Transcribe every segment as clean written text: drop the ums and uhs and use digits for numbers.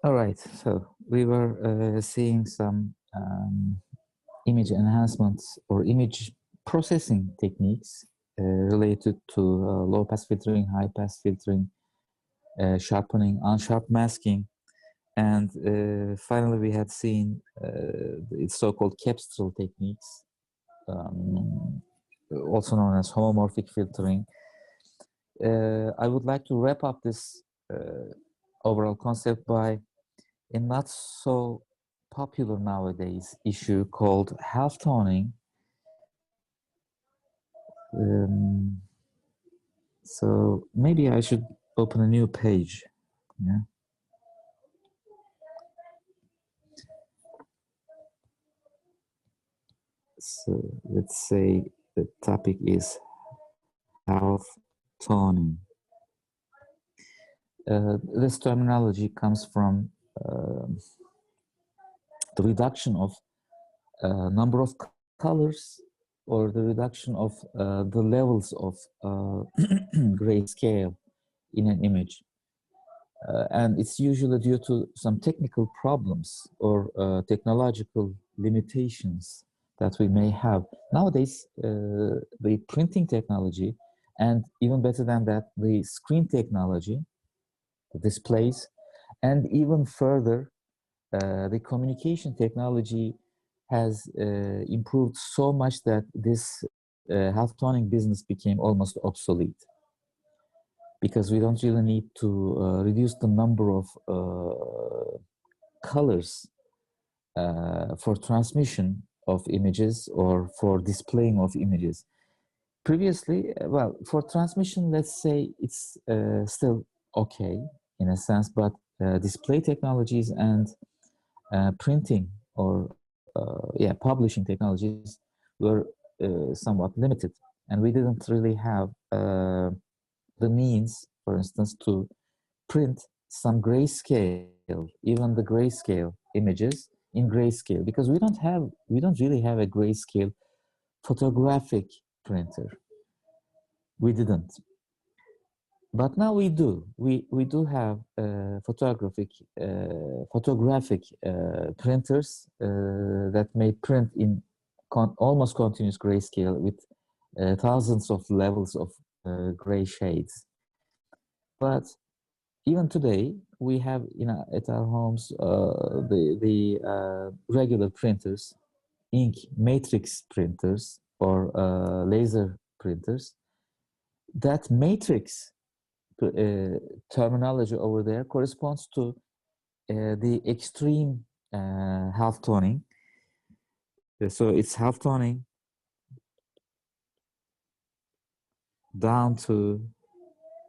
All right, so we were seeing some image enhancements or image processing techniques related to low pass filtering, high pass filtering, sharpening, unsharp masking, and finally we had seen its so-called Capstral techniques, also known as homomorphic filtering. I would like to wrap up this overall concept by a not so popular nowadays issue called halftoning. So maybe I should open a new page. Yeah. So let's say the topic is halftoning. This terminology comes from the reduction of number of colors or the reduction of the levels of grayscale in an image. And it's usually due to some technical problems or technological limitations that we may have. Nowadays, the printing technology, and even better than that, the screen technology, the displays, and even further, the communication technology has improved so much that this halftoning business became almost obsolete, because we don't really need to reduce the number of colors for transmission of images or for displaying of images. Previously, well, for transmission, let's say it's still okay in a sense, but display technologies and printing or publishing technologies were somewhat limited, and we didn't really have the means, for instance, to print some grayscale, even the grayscale images in grayscale, because we don't really have a grayscale photographic printer. We didn't. But now we do. We do have photographic printers that may print in almost continuous grayscale with thousands of levels of gray shades. But even today, we have at our homes the regular printers, ink matrix printers or laser printers. That matrix terminology over there corresponds to the extreme halftoning. So it's halftoning down to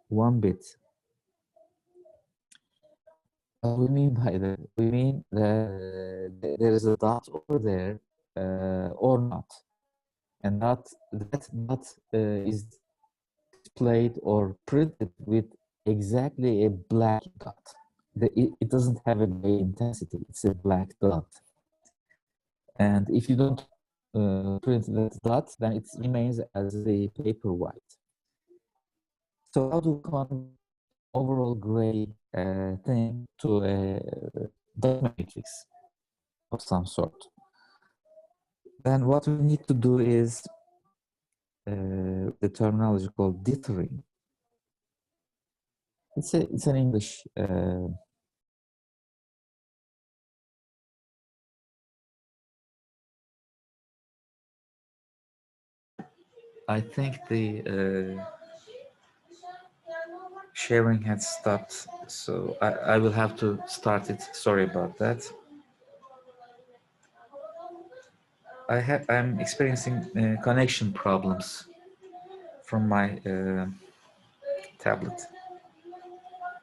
1 bit. What do we mean by that? We mean that there is a dot over there or not, and that dot is displayed or printed with exactly a black dot. It doesn't have a gray intensity, it's a black dot. And if you don't print that dot, then it remains as a paper white. So how do we convert overall gray thing to a dot matrix of some sort? Then what we need to do is the terminology called dithering. It's an English I think the sharing had stopped, so I will have to start it. Sorry about that. I'm experiencing connection problems from my tablet,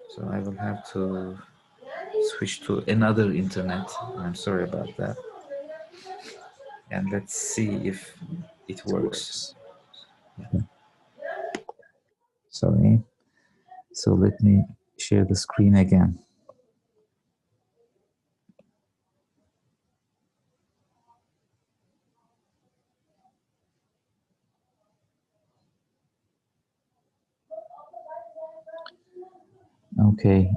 so I will have to switch to another internet. I'm sorry about that, and let's see if it works. Yeah. Sorry. So let me share the screen again. Okay,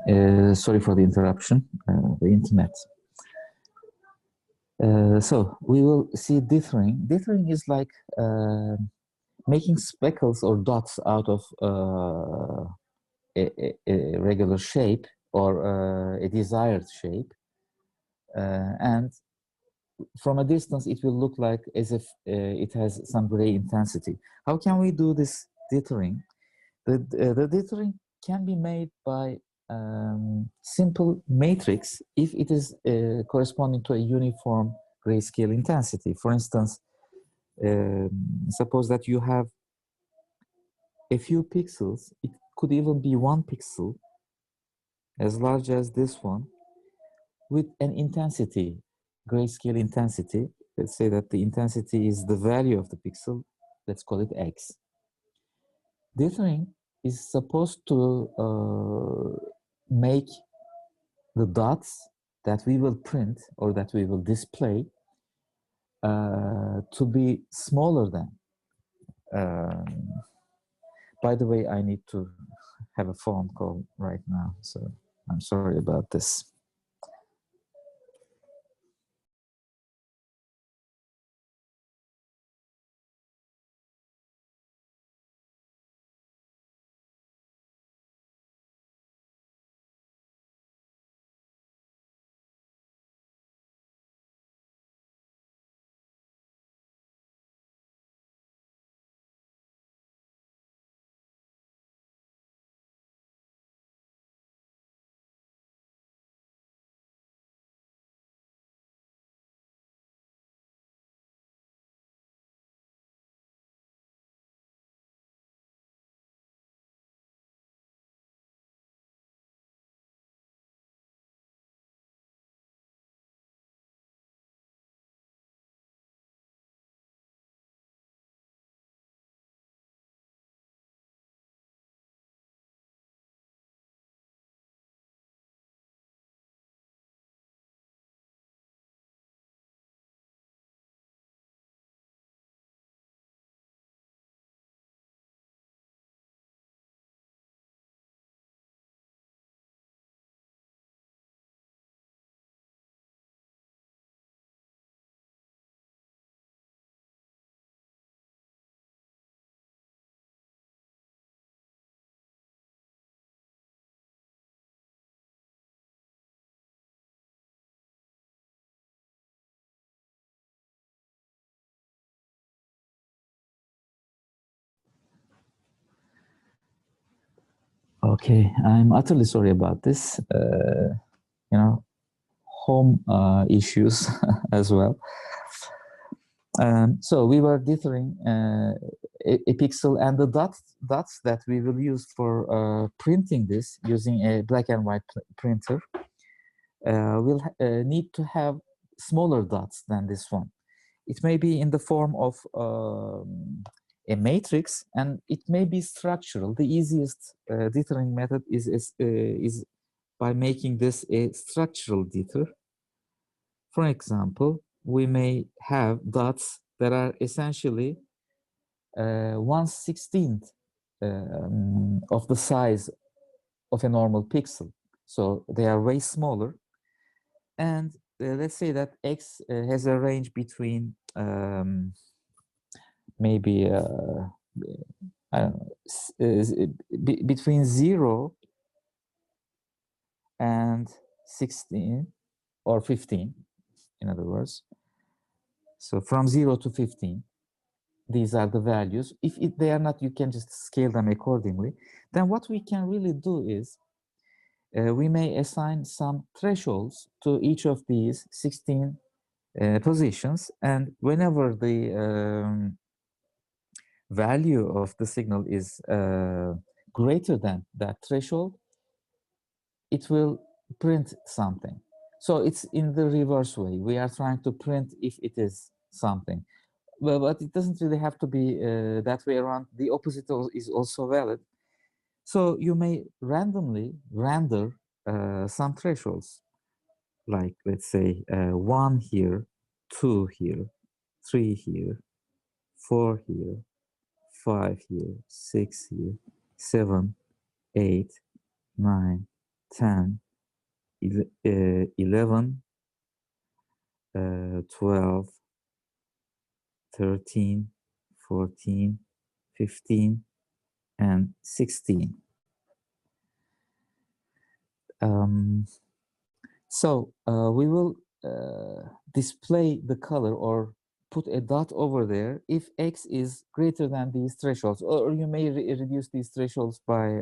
sorry for the interruption, the internet. So we will see dithering. Dithering is like making speckles or dots out of a regular shape or a desired shape. And from a distance, it will look like as if it has some gray intensity. How can we do this dithering? The dithering can be made by simple matrix if it is corresponding to a uniform grayscale intensity. For instance, suppose that you have a few pixels, it could even be 1 pixel as large as this one with an intensity, grayscale intensity. Let's say that the intensity is the value of the pixel. Let's call it X. Dithering is supposed to make the dots that we will print or that we will display to be smaller than. By the way, I need to have a phone call right now, so I'm sorry about this. Okay, I'm utterly sorry about this. You know, home issues as well. So we were dithering a pixel, and the dots that we will use for printing this using a black and white printer will need to have smaller dots than this one. It may be in the form of a matrix, and it may be structural. The easiest dithering method is by making this a structural dither. For example, we may have dots that are essentially 1/16th of the size of a normal pixel. So they are way smaller. And let's say that X has a range between maybe, I don't know, between 0 and 16 or 15, in other words. So from 0 to 15. These are the values. If they are not, you can just scale them accordingly. Then what we can really do is we may assign some thresholds to each of these 16 positions, and whenever the value of the signal is greater than that threshold, it will print something. So it's in the reverse way. We are trying to print if it is something. Well, but it doesn't really have to be that way around. The opposite is also valid. So you may randomly render some thresholds, like let's say 1 here, 2 here, 3 here, 4 here, 5 here, 6 here, 7, 8, 9, 10, 11, 12, 13, 14, 15, and 16. We will display the color or put a dot over there if X is greater than these thresholds, or you may reduce these thresholds by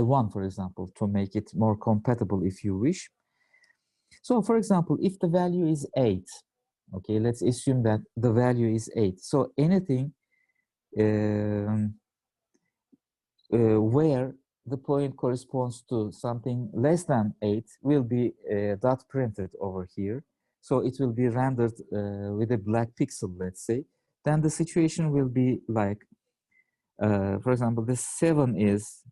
one, for example, to make it more compatible if you wish. So, for example, if the value is 8, okay, let's assume that the value is 8. So anything where the point corresponds to something less than 8 will be dot printed over here. So it will be rendered with a black pixel, let's say. Then the situation will be like, for example, this 7 is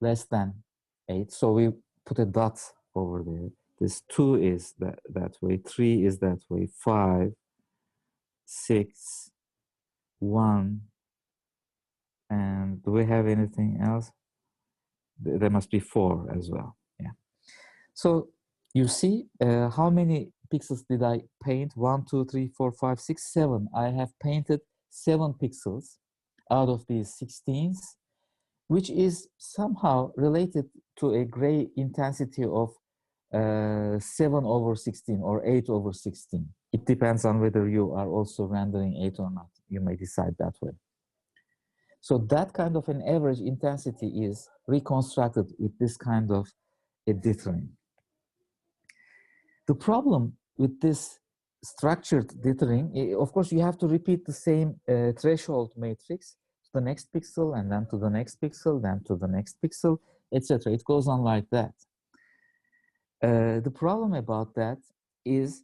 less than 8. So we put a dot over there. This 2 is that way, 3 is that way, 5, 6, 1, and do we have anything else? There must be 4 as well. Yeah. So you see how many pixels did I paint? 1, 2, 3, 4, 5, 6, 7. I have painted 7 pixels out of these 16s, which is somehow related to a gray intensity of 7/16 or 8/16. It depends on whether you are also rendering 8 or not. You may decide that way. So that kind of an average intensity is reconstructed with this kind of a dithering. The problem with this structured dithering, of course, you have to repeat the same threshold matrix to the next pixel, and then to the next pixel, then to the next pixel, etc. It goes on like that. The problem about that is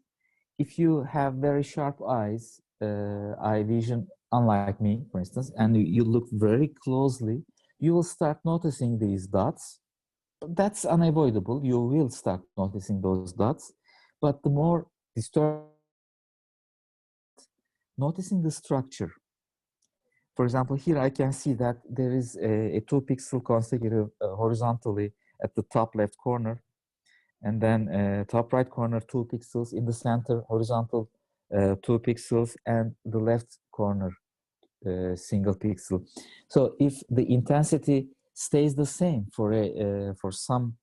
if you have very sharp eyes, eye vision, unlike me, for instance, and you look very closely, you will start noticing these dots. That's unavoidable. You will start noticing those dots. But the more disturbing, noticing the structure. For example, here I can see that there is a 2 pixel consecutive horizontally at the top left corner, and then top right corner 2 pixels, in the center horizontal 2 pixels, and the left corner single pixel. So if the intensity stays the same for some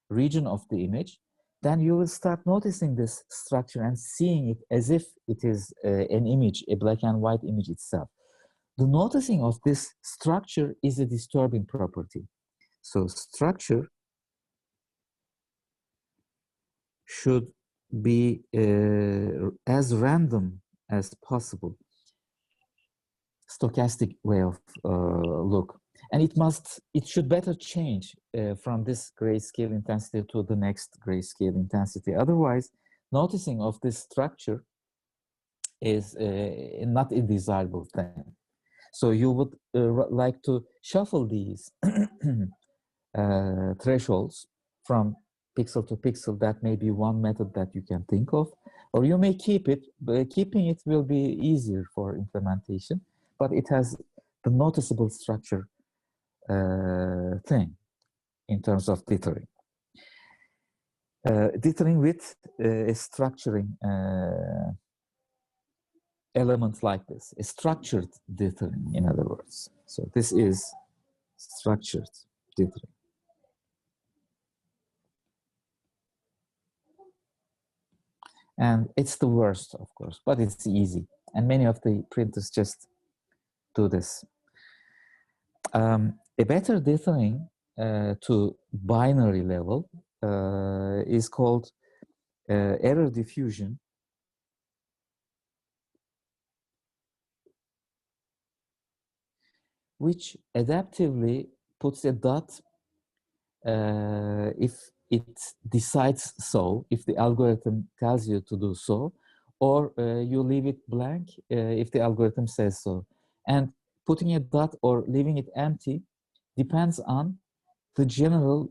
region of the image, then you will start noticing this structure and seeing it as if it is an image, a black and white image itself. The noticing of this structure is a disturbing property. So structure should be as random as possible. Stochastic way of look. And it should better change from this grayscale intensity to the next grayscale intensity. Otherwise, noticing of this structure is not a desirable thing. So you would like to shuffle these thresholds from pixel to pixel. That may be one method that you can think of, or you may keep it, but keeping it will be easier for implementation, but it has the noticeable structure thing in terms of dithering. Dithering with a structuring element like this, a structured dithering, in other words. So this is structured dithering. And it's the worst, of course, but it's easy. And many of the printers just do this. A better dithering to binary level is called error diffusion. Which adaptively puts a dot if it decides so, if the algorithm tells you to do so, or you leave it blank if the algorithm says so. And putting a dot or leaving it empty depends on the general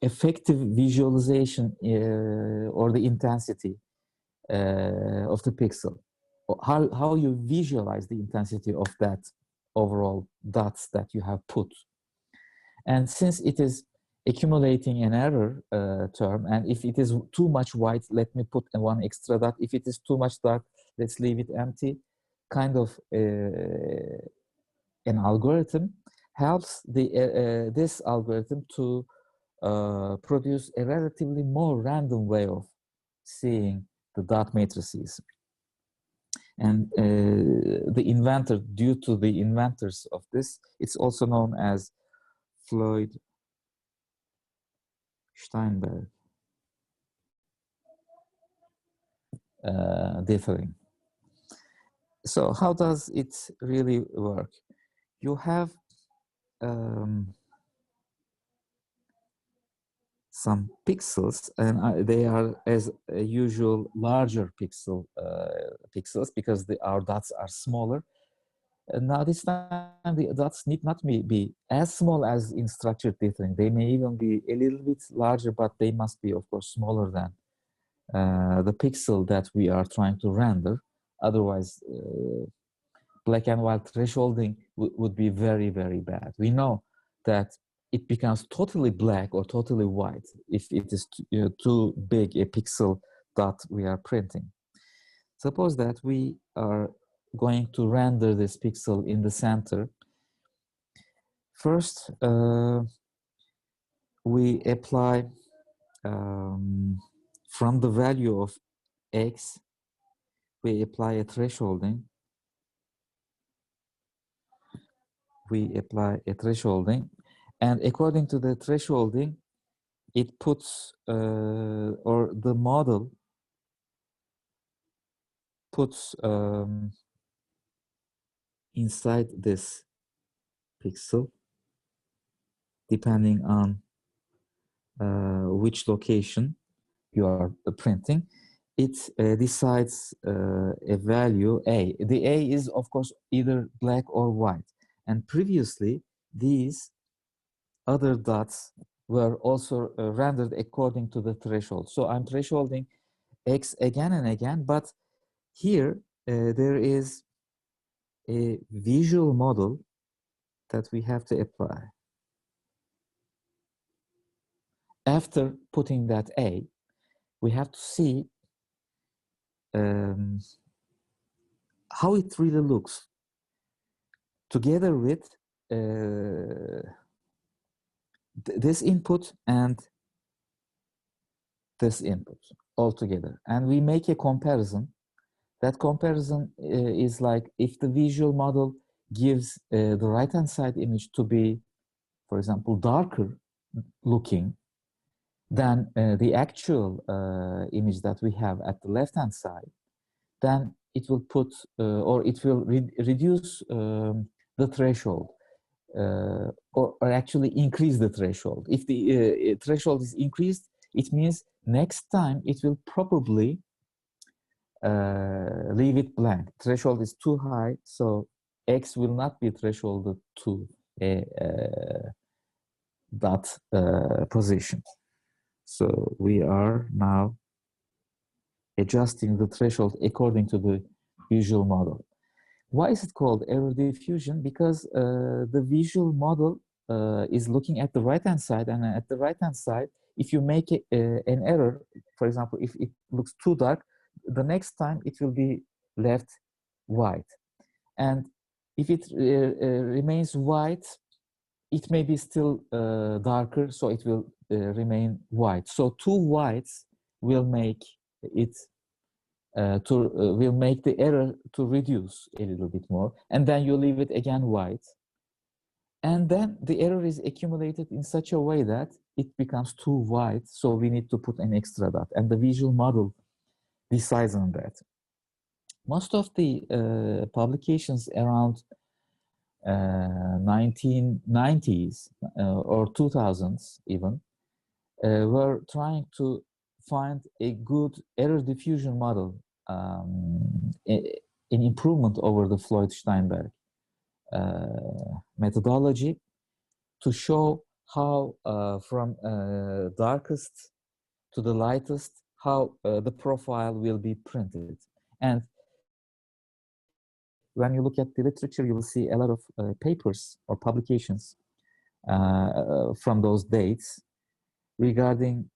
effective visualization or the intensity of the pixel, or how you visualize the intensity of that overall dots that you have put. And since it is accumulating an error term, and if it is too much white, let me put one extra dot. If it is too much dark, let's leave it empty. Kind of an algorithm helps this algorithm to produce a relatively more random way of seeing the dot matrices. And the inventor, due to the inventors of this, it's also known as Floyd-Steinberg differing. So how does it really work? You have some pixels, and they are, as usual, larger pixels because our dots are smaller. And now this time the dots need not be as small as in structured dithering. They may even be a little bit larger, but they must be, of course, smaller than the pixel that we are trying to render. Otherwise, black and white thresholding would be very, very bad. We know that it becomes totally black or totally white if it is too big a pixel dot we are printing. Suppose that we are going to render this pixel in the center. First, we apply from the value of x, we apply a thresholding. And according to the thresholding, it puts, or the model puts inside this pixel, depending on which location you are printing, it decides a value A. The A is, of course, either black or white. And previously, these other dots were also rendered according to the threshold. So I'm thresholding X again and again, but here there is a visual model that we have to apply. After putting that A, we have to see how it really looks together with this input and this input all together. And we make a comparison. That comparison is like if the visual model gives the right-hand side image to be, for example, darker looking than the actual image that we have at the left-hand side, then it will put, or it will reduce the threshold, or actually increase the threshold. If the threshold is increased, it means next time it will probably leave it blank. Threshold is too high, so X will not be thresholded to a dot position. So we are now adjusting the threshold according to the visual model. Why is it called error diffusion? Because the visual model is looking at the right-hand side, and at the right-hand side, if you make an error, for example, if it looks too dark, the next time it will be left white. And if it remains white, it may be still darker, so it will remain white. So two whites will make it will make the error to reduce a little bit more, and then you leave it again white, and then the error is accumulated in such a way that it becomes too white, so we need to put an extra dot, and the visual model decides on that. Most of the publications around 1990s or 2000s even were trying to find a good error diffusion model, an improvement over the Floyd-Steinberg methodology, to show how from darkest to the lightest, how the profile will be printed. And when you look at the literature, you will see a lot of papers or publications from those dates regarding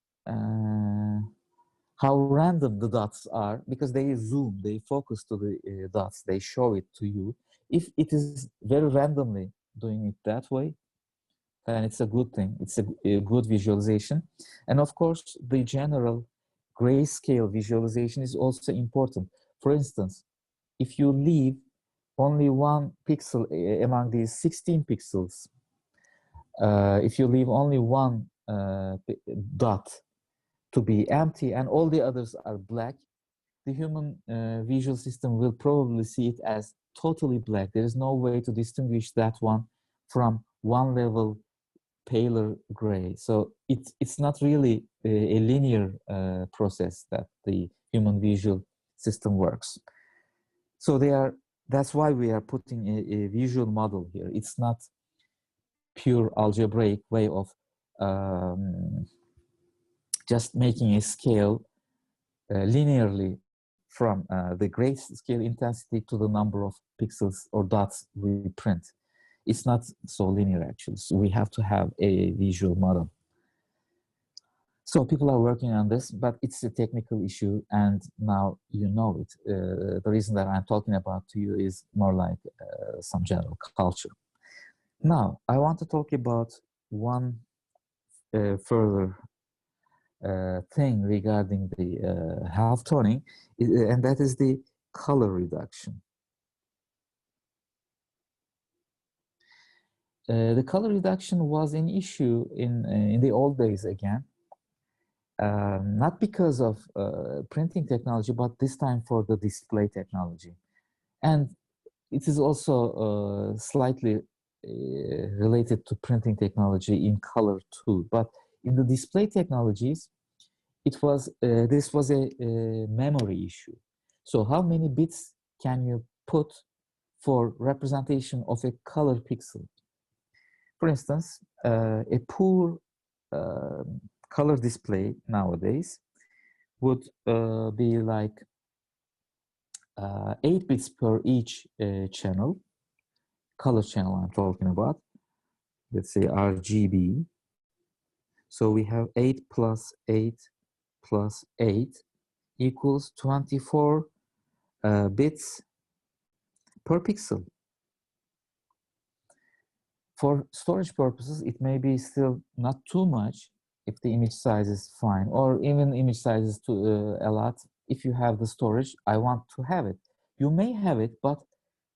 how random the dots are, because they zoom, they focus to the dots, they show it to you. If it is very randomly doing it that way, then it's a good thing. It's a good visualization. And of course, the general grayscale visualization is also important. For instance, if you leave only one pixel among these 16 pixels, if you leave only one dot to be empty and all the others are black, the human visual system will probably see it as totally black. There is no way to distinguish that one from one level paler gray. So it's not really a linear process that the human visual system works. So that's why we are putting a visual model here. It's not pure algebraic way of just making a scale linearly from the grayscale intensity to the number of pixels or dots we print. It's not so linear actually. So we have to have a visual model. So people are working on this, but it's a technical issue, and now you know it. The reason that I'm talking about to you is more like some general culture. Now, I want to talk about one further thing regarding the half toning, and that is the color reduction. The color reduction was an issue in the old days again, not because of printing technology, but this time for the display technology. And it is also slightly related to printing technology in color too. But in the display technologies, this was a memory issue. So how many bits can you put for representation of a color pixel? For instance, a poor color display nowadays would be like 8 bits per each channel, color channel I'm talking about. Let's say RGB. So we have 8 plus 8 plus 8 equals 24 bits per pixel. For storage purposes, it may be still not too much if the image size is fine, or even image size is a lot. If you have the storage, I want to have it. You may have it, but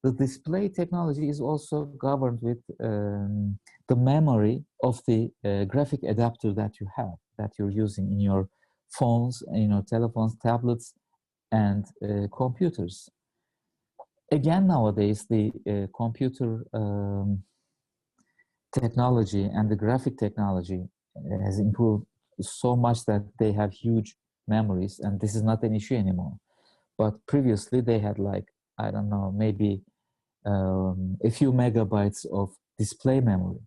the display technology is also governed with the memory of the graphic adapter that you have, that you're using in your phones, in your telephones, tablets, and computers. Again, nowadays, the computer technology and the graphic technology has improved so much that they have huge memories, and this is not an issue anymore. But previously they had, like, I don't know, maybe a few megabytes of display memory.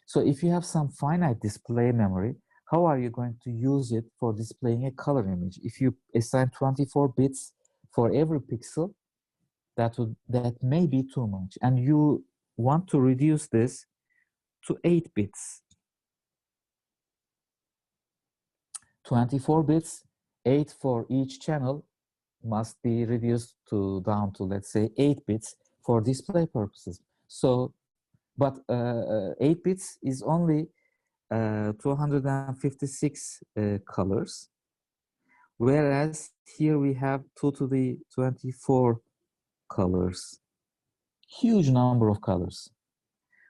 So if you have some finite display memory, how are you going to use it for displaying a color image? If you assign 24 bits for every pixel, that may be too much, and you want to reduce this to 8 bits. 24 bits, 8 for each channel, must be reduced down to, let's say, 8 bits for display purposes. So, but 8 bits is only 256 colors, whereas here we have 2 to the 24 colors. Huge number of colors.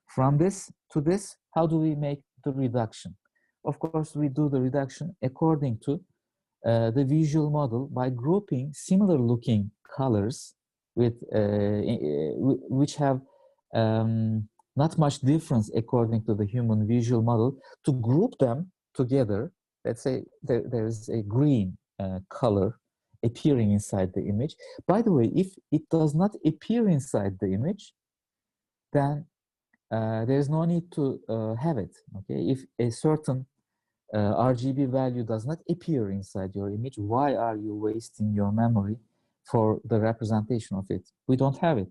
From this to this, how do we make the reduction? Of course, we do the reduction according to the visual model by grouping similar looking colors with which have not much difference according to the human visual model, to group them together. Let's say there is a green color appearing inside the image. By the way, if it does not appear inside the image, then there's no need to have it. Okay, if a certain RGB value does not appear inside your image, why are you wasting your memory for the representation of it? We don't have it.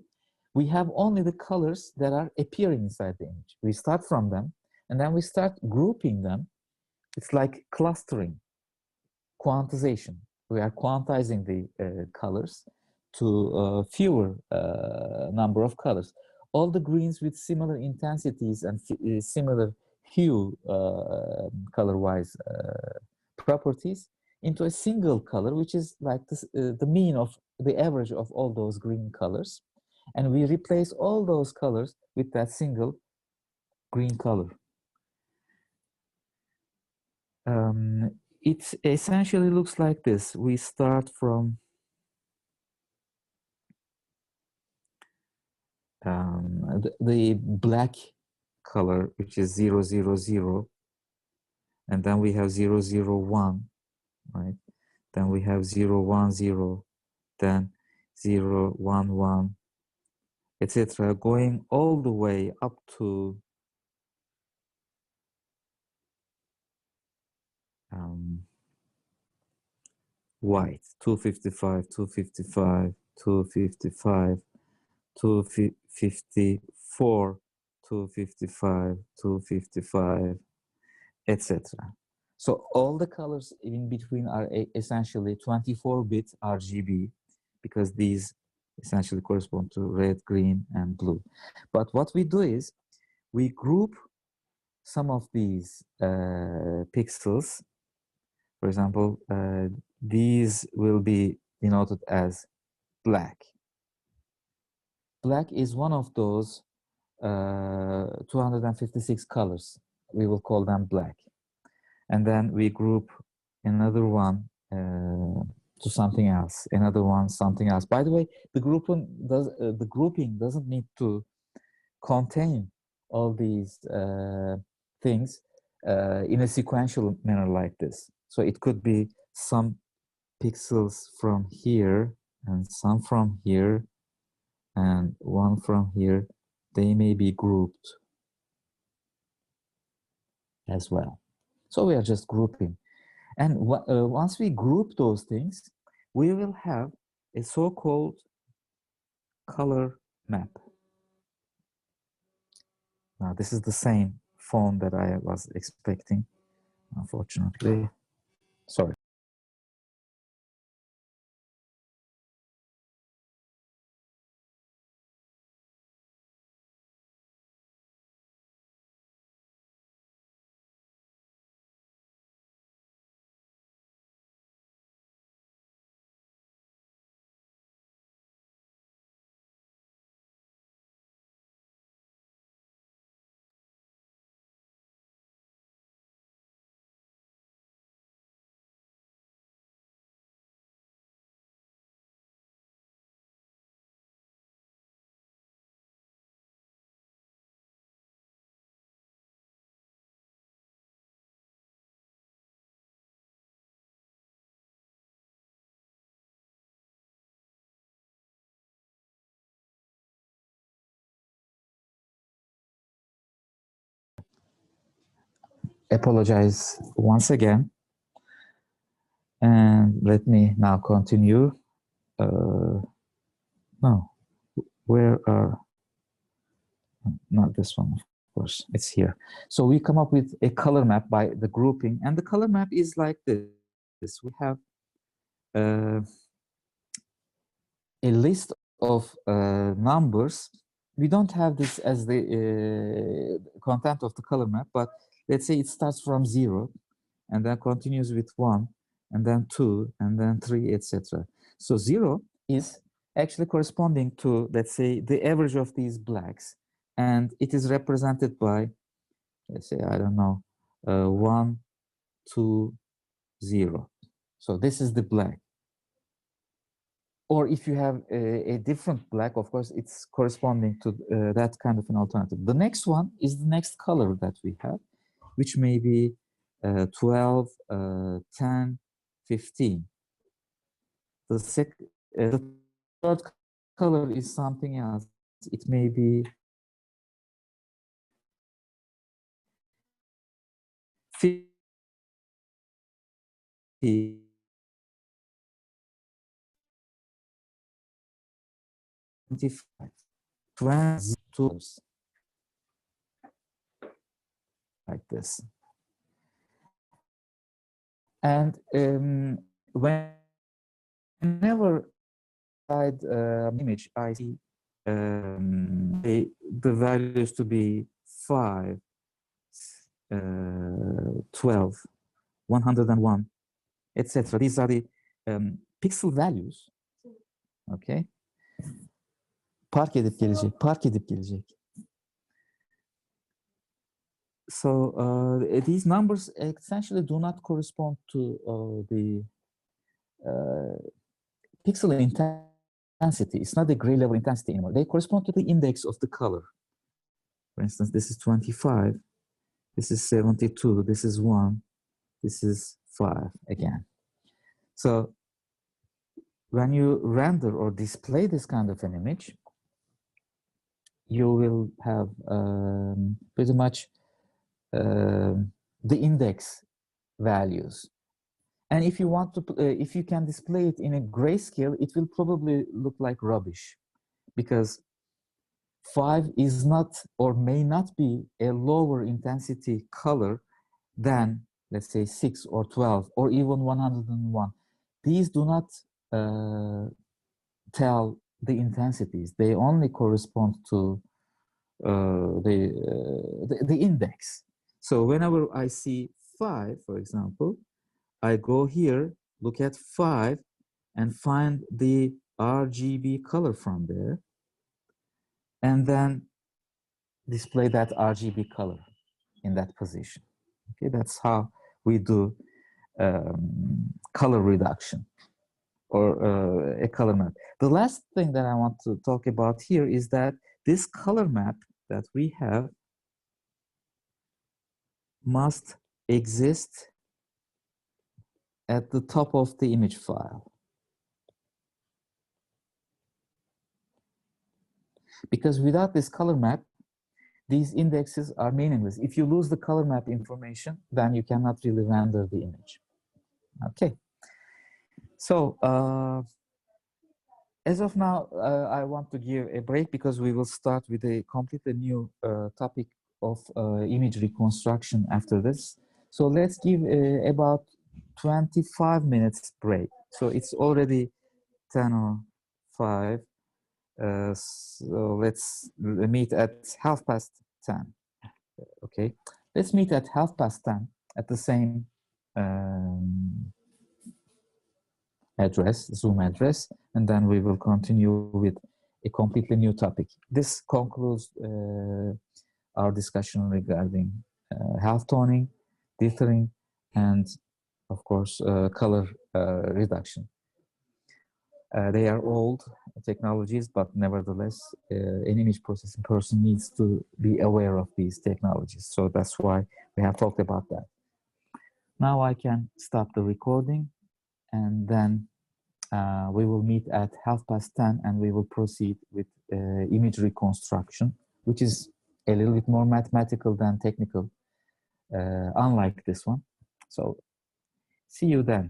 we have only the colors that are appearing inside the image. We start from them, and then we start grouping them. It's like clustering, quantization. We are quantizing the colors to fewer number of colors. All the greens with similar intensities and similar hue color-wise properties into a single color, which is like this, the mean of the average of all those green colors. And we replace all those colors with that single green color. It essentially looks like this. We start from the black color, which is 0, 0, 0, and then we have 0, 0, 1, right? Then we have 0, 1, 0, then 0, 1, 1, etc., going all the way up to white, 255, 255, 255, 254, 255, 255, etc. So all the colors in between are essentially 24-bit RGB, because these essentially correspond to red, green, and blue. But what we do is we group some of these pixels. For example, these will be denoted as black. Black is one of those 256 colors. We will call them black. And then we group another one to something else, another one, something else. By the way, the grouping doesn't need to contain all these things in a sequential manner like this. So it could be some pixels from here and some from here and one from here. They may be grouped as well. So we are just grouping. And once we group those things, we will have a so-called color map. Now, this is the same phone that I was expecting, unfortunately. Sorry. Apologize once again. And let me now continue. No, where are, not this one, of course, it's here. So we come up with a color map by the grouping, and the color map is like this. We have a list of numbers. We don't have this as the content of the color map, but let's say it starts from 0 and then continues with 1 and then 2 and then 3, etc. So 0 is actually corresponding to, let's say, the average of these blacks, and it is represented by, let's say, I don't know, 1, 2, 0. So this is the black. Or if you have a different black, of course, it's corresponding to that kind of an alternative. The next one is the next color that we have, which may be 12, 10, 15. The third color is something else. It may be 50, 25. 20 tools like this. And whenever I image, I see the values to be 5, 12, 101, etc. These are the pixel values. Okay. Park edip gelecek, park edip gelecek. So these numbers essentially do not correspond to the pixel intensity. It's not the gray level intensity anymore. They correspond to the index of the color. For instance, this is 25, this is 72, this is 1, this is 5 again. So when you render or display this kind of an image, you will have pretty much the index values. And if you want to, if you can display it in a grayscale, it will probably look like rubbish, because 5 is not or may not be a lower intensity color than, let's say, 6 or 12 or even 101. These do not tell the intensities. They only correspond to the index. So whenever I see 5, for example, I go here, look at 5, and find the RGB color from there, and then display that RGB color in that position. Okay, that's how we do color reduction or a color map. The last thing that I want to talk about here is that this color map that we have must exist at the top of the image file. Because without this color map, these indexes are meaningless. If you lose the color map information, then you cannot really render the image. Okay. So as of now, I want to give a break because we will start with a completely new topic of image reconstruction after this. So let's give about 25 minutes break. So it's already 10:05. So let's meet at 10:30. Okay, let's meet at 10:30 at the same address, Zoom address, and then we will continue with a completely new topic. This concludes our discussion regarding half toning, dithering, and of course color reduction. They are old technologies, but nevertheless, an image processing person needs to be aware of these technologies. So that's why we have talked about that. Now I can stop the recording, and then we will meet at 10:30, and we will proceed with image reconstruction, which is a little bit more mathematical than technical, unlike this one. So see you then.